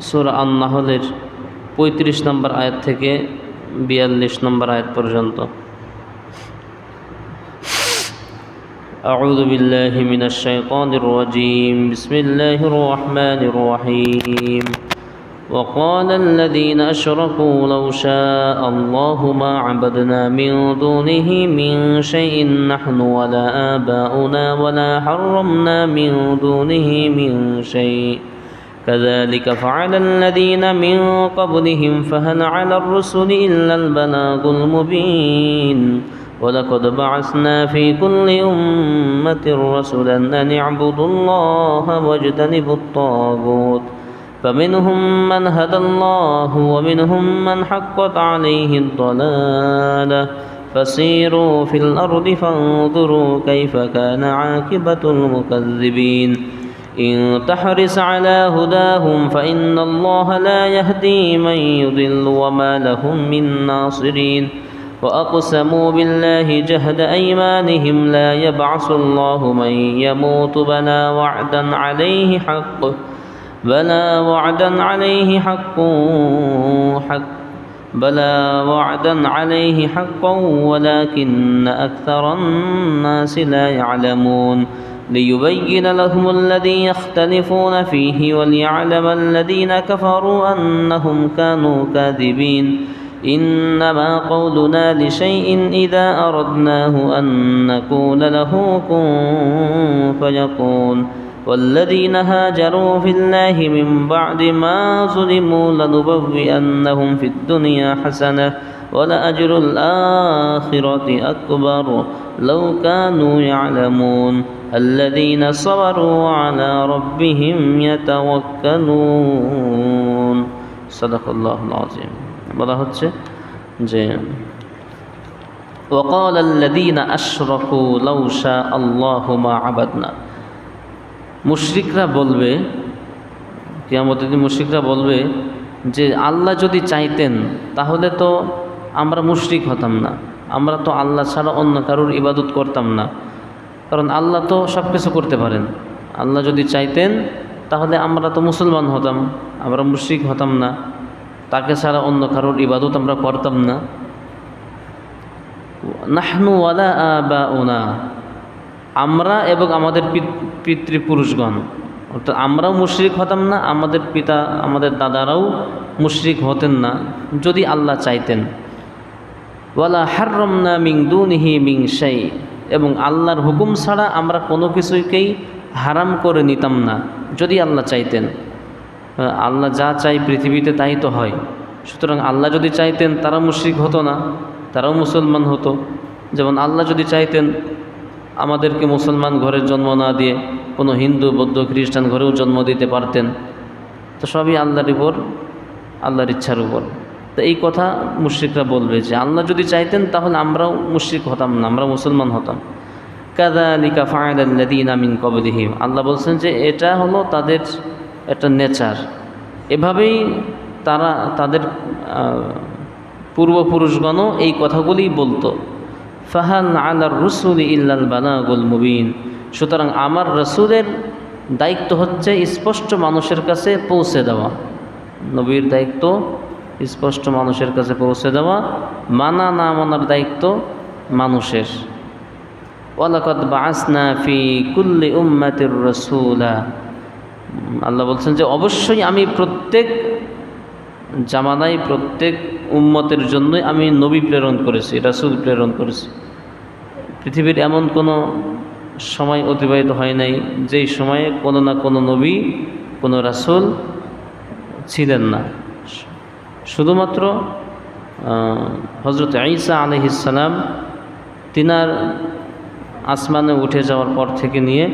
সূরা আন-নাহলের 35 নম্বর আয়াত থেকে 42 নম্বর আয়াত পর্যন্ত। أعوذ بالله من الشيطان الرجيم بسم الله الرحمن الرحيم وقال الذين أشركوا لو شاء الله ما عبدنا من دونه من شيء نحن ولا آباؤنا ولا حرمنا من دونه من شيء كذلك فعل الذين من قبلهم فهل على الرسل إلا البلاغ المبين ولقد بعثنا في كل أمة رسولا أن اعبدوا الله واجتنبوا الطاغوت فمنهم من هدى الله ومنهم من حقت عليه الضلالة فسيروا في الأرض فانظروا كيف كان عاقبة المكذبين إن تحرص على هداهم فإن الله لا يهدي من يضل وما لهم من ناصرين وأقسموا بالله جهد أيمانهم لا يبعث الله من يموت بلى وعدا عليه حقا ولكن أكثر الناس لا يعلمون ليبين لهم الذي يختلفون فيه وليعلم الذين كفروا أنهم كانوا كاذبين إنما قولنا لشيء إذا أردناه أن نقول له كن فيكون والذين هاجروا في الله من بعد ما ظلموا لنبوئنهم في الدنيا حسنة ولأجر الآخرة أكبر لو كانوا يعلمون الذين صبروا على ربهم يتوكلون صدق الله العظيم। বলা হচ্ছে যে وقال الذين أشركوا لو شاء الله ما عبدنا, মুশরিকরা বলবে, কিয়ামতের দিন মুশরিকরা বলবে যে আল্লাহ যদি চাইতেন তাহলে তো আমরা মুশরিক হতাম না, আমরা তো আল্লাহ ছাড়া অন্য কারোর ইবাদত করতাম না, কারণ আল্লাহ তো সব কিছু করতে পারেন। আল্লাহ যদি চাইতেন তাহলে আমরা তো মুসলমান হতাম, আমরা মুশরিক হতাম না, তাকে ছাড়া অন্য কারোর ইবাদত আমরা করতাম না। নাহনু ওয়ালা আবাউনা, আমরা এবং আমাদের পিতৃপুরুষগণ, অর্থাৎ আমরাও মুশরিক হতাম না, আমাদের পিতা আমাদের দাদারাও মুশরিক হতেন না যদি আল্লাহ চাইতেন। ওয়ালা হাররামনা মিন দুনিহি মিন শাই, এবং আল্লাহর হুকুম ছাড়া আমরা কোনো কিছুকেই হারাম করে নিতাম না যদি আল্লাহ চাইতেন। আল্লাহ যা চাই পৃথিবীতে তাই তো হয়, সুতরাং আল্লাহ যদি চাইতেন তারা মুশরিক হতো না, তারাও মুসলমান হতো। যেমন আল্লাহ যদি চাইতেন আমাদেরকে মুসলমান ঘরের জন্ম না দিয়ে কোনো হিন্দু বৌদ্ধ খ্রিস্টান ঘরেও জন্ম দিতে পারতেন, তো সবই আল্লাহর উপর, আল্লাহর ইচ্ছার উপর। তো এই কথা মুশরিকরা বলবে যে আল্লাহ যদি চাইতেন তাহলে আমরাও মুশরিক হতাম না, আমরা মুসলমান হতাম। কাযালিকা ফাআলাল্লাযীনা মিন ক্বাবলিহিম, আল্লাহ বলছেন যে এটা হলো তাদের একটা নেচার, এভাবেই তারা তাদের পূর্বপুরুষগণও এই কথাগুলি বলতো। ফাহাল আলার রসুল ইল্লাল বালাগুল মুবিন, সুতরাং আমার রসুলের দায়িত্ব হচ্ছে স্পষ্ট মানুষের কাছে পৌঁছে দেওয়া, নবীর দায়িত্ব স্পষ্ট মানুষের কাছে পৌঁছে দেওয়া, মানা না মানার দায়িত্ব মানুষের। ওয়ালাকাদ বাআসনা ফি কুল্লি উম্মাতির রাসূলা, আল্লাহ বলছেন যে অবশ্যই আমি প্রত্যেক জামানায় প্রত্যেক উম্মতের জন্যই আমি নবী প্রেরণ করেছি, রাসূল প্রেরণ করেছি। পৃথিবীর এমন কোনো সময় অতিবাহিত হয় নাই যেই সময়ে কোনো না কোনো নবী কোনো রাসূল ছিলেন না। শুধুমাত্র হযরত ঈসা আলাইহিস সালাম তিনার আসমানে উঠে যাওয়ার পর থেকে নিয়ে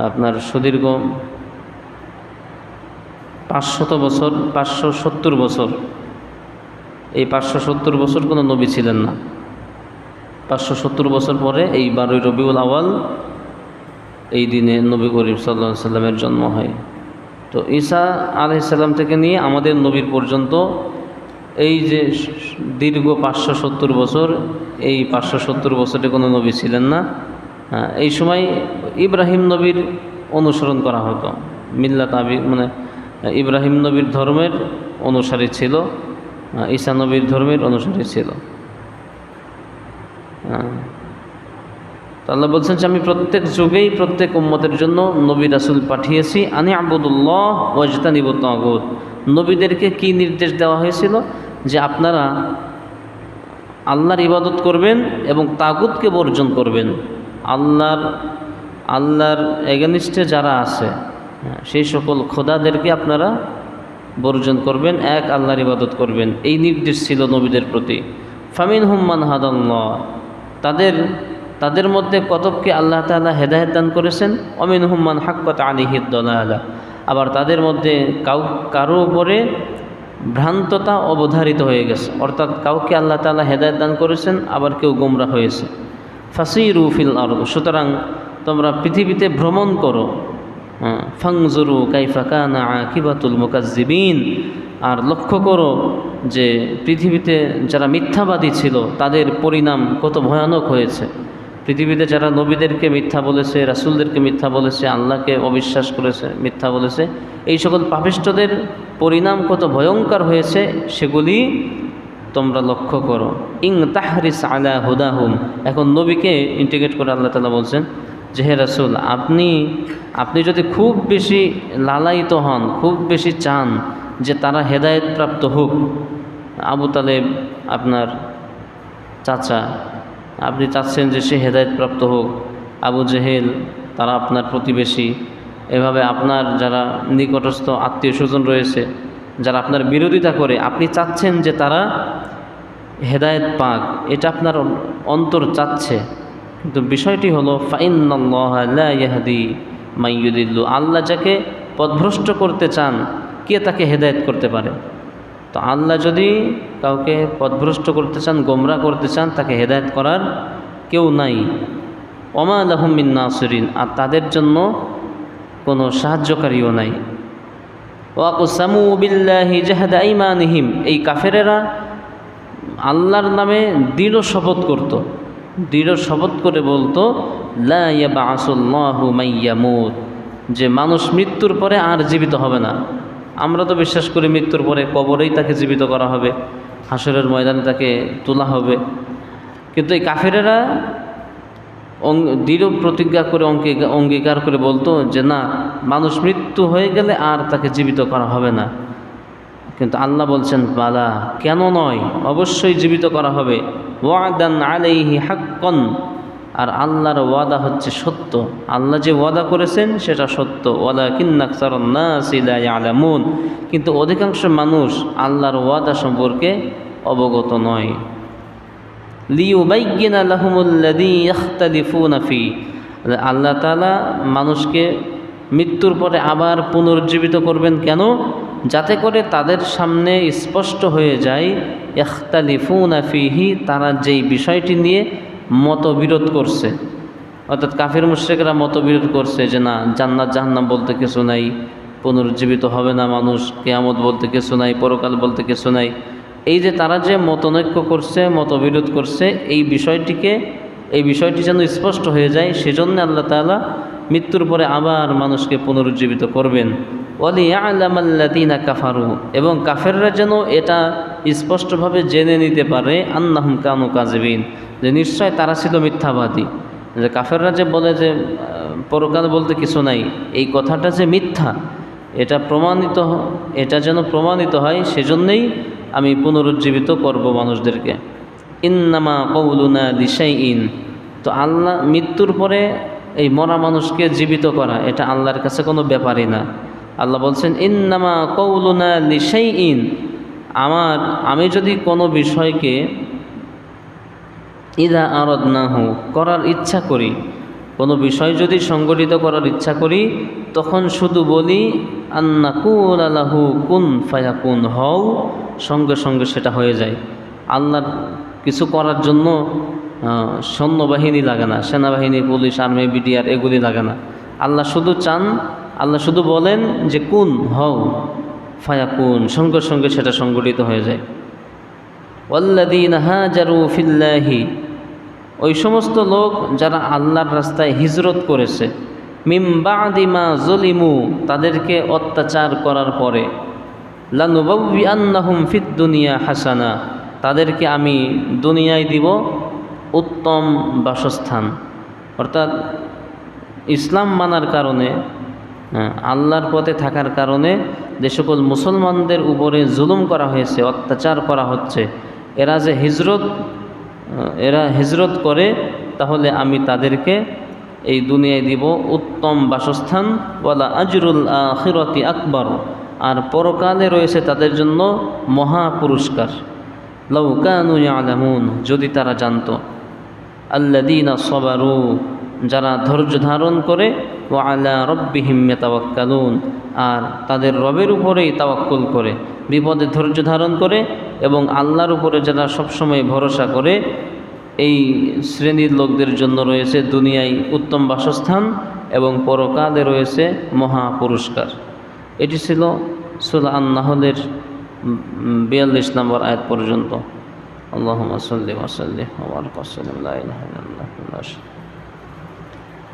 আপনার সুদীর্ঘ 500 বছর 570 বছর, এই 570 বছর কোনো নবী ছিলেন না। 570 বছর পরে এই 12ই রবিউল আউয়াল এই দিনে নবী করিম সাল্লাল্লাহু আলাইহি সাল্লামের জন্ম হয়। তো ঈসা আলাইহিস সালাম থেকে নিয়ে আমাদের নবীর পর্যন্ত এই যে দীর্ঘ 570 বছর, এই 570 বছরে কোনো নবী ছিলেন না। এই সময় ইব্রাহিম নবীর অনুসরণ করা হতো, মিল্লাত আবি মানে ইব্রাহিম নবীর ধর্মের অনুসারী ছিল, ঈসা নবীর ধর্মের অনুসারী ছিল। তো আল্লাহ বলছেন যে আমি প্রত্যেক যুগেই প্রত্যেক উম্মতের জন্য নবী রাসূল পাঠিয়েছি। আনি আবুদুল্লাহ ওয়াজতানিবুত তাগুত। নবীদেরকে কি নির্দেশ দেওয়া হয়েছিল? যে আপনারা আল্লাহর ইবাদত করবেন এবং তাগুতকে বর্জন করবেন। আল্লাহর এগেনিস্টে যারা আছে সেই সকল খোদাদেরকে আপনারা বর্জন করবেন, এক আল্লাহর ইবাদত করবেন, এই নির্দেশ ছিল নবীদের প্রতি। ফামিনহুম মান হাদাল্লাহ, তাদের মধ্যে কতককে আল্লাহ তাআলা হেদায়েত দান করেছেন। অমিনহুম মান হাক্কাত আলাইহিদ দালালা, আবার তাদের মধ্যে কারো উপরে ভ্রান্ততা অবধারিত হয়ে গেছে, অর্থাৎ কাউকে আল্লাহ তাআলা হেদায়েত দান করেছেন, আবার কেউ গোমরা হয়েছে। ফাসিরু ফিল আরদ, সুতরাং তোমরা পৃথিবীতে ভ্রমণ করো। ফাংজুরু কাইফা কানা আকিবাতুল মুকাজ্জিবিন, আর লক্ষ্য করো যে পৃথিবীতে যারা মিথ্যাবাদী ছিল তাদের পরিণাম কত ভয়ানক হয়েছে। পৃথিবীতে যারা নবীদেরকে মিথ্যা বলেছে, রাসূলদেরকে মিথ্যা বলেছে, আল্লাহকে অবিশ্বাস করেছে, মিথ্যা বলেছে, এই সকল পাপিষ্ঠদের পরিণাম কত ভয়ঙ্কর হয়েছে সেগুলি তোমরা লক্ষ্য করো। ইং তাহরিস আলা হুদাহুম, এখন নবীকে ইন্টিগ্রেট করে আল্লাহ তাআলা বলছেন যে হে রাসূল, আপনি যদি খুব বেশি লালায়িত হন, খুব বেশি চান যে তারা হেদায়েত প্রাপ্ত হোক, আবু তালেব আপনার চাচা, আপনি চাচ্ছেন যে সে হেদায়েত প্রাপ্ত হোক, আবু জেহেল তারা আপনার প্রতিবেশী, এভাবে আপনার যারা নিকটস্থ আত্মীয় স্বজন রয়েছে যারা আপনার বিরোধিতা করে, আপনি চাচ্ছেন যে তারা হেদায়েত পাক, এটা আপনার অন্তর চাচ্ছে। কিন্তু বিষয়টি হলো ফাইন্নাল্লাহা লা ইয়াহদি মান ইউদিল্লু, আল্লাহ যাকে পথভ্রষ্ট করতে চান কে তাকে হেদায়েত করতে পারে? তো আল্লাহ যদি কাউকে পথভ্রষ্ট করতে চান, গোমরা করতে চান, তাকে হেদায়েত করার কেউ নাই। ওমা লাহুম মিন নাসিরিন, আর তাদের জন্য কোনো সাহায্যকারীও নাই। ওয়াকসামু বিল্লাহি জাহদা আইমানিহিম, এই কাফেরেরা আল্লাহর নামে দৃঢ় শপথ করত, দৃঢ় শপথ করে বলতো লা ইয়াবআসুল্লাহু মাইয়ামুত, যে মানুষ মৃত্যুর পরে আর জীবিত হবে না। আমরা তো বিশ্বাস করি মৃত্যুর পরে কবরেই তাকে জীবিত করা হবে, হাসরের ময়দানে তাকে তোলা হবে। কিন্তু এই কাফেরেরা দৃঢ় প্রতিজ্ঞা করে অঙ্গীকার করে বলতো যে না, মানুষ মৃত্যু হয়ে গেলে আর তাকে জীবিত করা হবে না। কিন্তু আল্লাহ বলছেন বালা, কেন নয়, অবশ্যই জীবিত করা হবে। ওয়াদান আলাইহি হাক্কান, আর আল্লাহর ওয়াদা হচ্ছে সত্য, আল্লাহ যে ওয়াদা করেছেন সেটা সত্য। ওয়ালাকিন্না আকসারান নাসি লা ইয়ালামুন, কিন্তু অধিকাংশ মানুষ আল্লাহর ওয়াদা সম্পর্কে অবগত নয়। লিয়ুবাইয়িনা লাহুমুল্লাযী ইখতালিফুনা ফি, আল্লাহ তাআলা মানুষকে মৃত্যুর পরে আবার পুনরুজ্জীবিত করবেন কেন? যাতে করে তাদের সামনে স্পষ্ট হয়ে যায় ইখতালিফুনা ফিহি, তারা যেই বিষয়টি নিয়ে মতবিরোধ করছে, অর্থাৎ কাফির মুশরিকরা মতবিরোধ করছে যে না, জান্নাত জাহান্নাম বলতে কিছু নাই, পুনরুজ্জীবিত হবে না মানুষ, কিয়ামত বলতে কিছু নাই, পরকাল বলতে কিছু নাই। এই যে তারা যে মতনৈক্য করছে, মতবিরোধ করছে, এই বিষয়টি যেন স্পষ্ট হয়ে যায়, সেজন্য আল্লাহ তাআলা মৃত্যুর পরে আবার মানুষকে পুনরুজ্জীবিত করবেন। ওয়ালিয়ালামাল্লাযীনা কাফারু, এবং কাফেররা যেন এটা স্পষ্টভাবে জেনে নিতে পারে আন্নাহুম কানু কাযিবিন, যে নিশ্চয় তারা ছিল মিথ্যাবাদী। যে কাফেররা যে বলে যে পরকাল বলতে কিছু নাই, এই কথাটা যে মিথ্যা, এটা যেন প্রমাণিত হয়, সেজন্যই আমি পুনরুজ্জীবিত করব মানুষদেরকে। ইন্নামা কওলুনা লিশাইইন, তো আল্লাহ মৃত্যুর পরে এই মরা মানুষকে জীবিত করা এটা আল্লাহর কাছে কোনো ব্যাপারই না। আল্লাহ বলছেন ইন্নামা কওলুনা লিশাইইন, আমি যদি কোনো বিষয়কে ইযা আরাদনাহু, করার ইচ্ছা করি, কোনো বিষয় যদি সংগঠিত করার ইচ্ছা করি, তখন শুধু বলি আন্নাকুলা লাহু কুন ফায়াকুন, হও, সঙ্গে সঙ্গে সেটা হয়ে যায়। আল্লাহর কিছু করার জন্য সৈন্যবাহিনী লাগে না, সেনাবাহিনী, পুলিশ, আর্মি, বিডিআর এগুলি লাগে না। আল্লাহ শুধু চান, আল্লাহ শুধু বলেন যে কুন, হও, ফায়াকুন, সঙ্গে সঙ্গে সেটা সংগঠিত হয়ে যায়। ওয়াল্লাযীনা হাজারু ফিল্লাহি, ওই সমস্ত লোক যারা আল্লাহর রাস্তায় হিজরত করেছে, মিম বাদি মা যুলিমু, তাদেরকে অত্যাচার করার পরে, লানুবাউইআন্নাহুম ফিদ দুনিয়া হাসানা, তাদেরকে আমি দুনিয়ায় দিব উত্তম বাসস্থান। অর্থাৎ ইসলাম মানার কারণে, আল্লাহর পথে থাকার কারণে যে সকল মুসলমানদের উপরে জুলুম করা হয়েছে, অত্যাচার করা হচ্ছে, এরা হিজরত করে, তাহলে আমি তাদেরকে এই দুনিয়ায় দিব উত্তম বাসস্থান। ওয়ালা আজরুল আখিরাতি আকবার, আর পরকালে রয়েছে তাদের জন্য মহা পুরস্কার। লাউ কানু ইয়ালামুন, যদি তারা জানতো। আল্লাযীনা সাবারু, যারা ধৈর্য ধারণ করে, ওয়া আলা রাব্বিহিম ইয়াতাওয়াক্কালুন, আর তাদের রবের উপরেই তাওয়াক্কুল করে, বিপদে ধৈর্য ধারণ করে এবং আল্লাহর উপরে যারা সবসময় ভরসা করে, এই শ্রেণীর লোকদের জন্য রয়েছে দুনিয়ায় উত্তম বাসস্থান এবং পরকালে রয়েছে মহা পুরস্কার। এটি ছিল সূরা আন-নাহলের 42 নম্বর আয়াত পর্যন্ত। আল্লাহুম্মা সাল্লি ওয়া সাল্লিম ওয়া বারিক ওয়া সাল্লিম লা ইলাহা ইল্লাল্লাহ।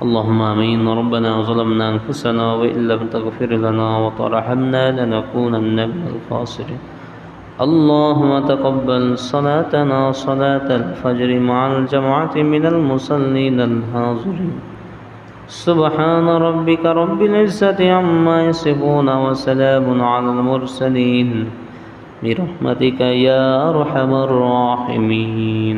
اللهم آمين. ربنا ظلمنا أنفسنا وإن لم تغفر لنا وترحمنا لنكونن من الخاسرين. اللهم تقبل صلاتنا صلاة الفجر مع الجماعة من المصلين الحاضرين. سبحان ربك رب العزة عما يصفون وسلام على المرسلين برحمتك يا أرحم الراحمين.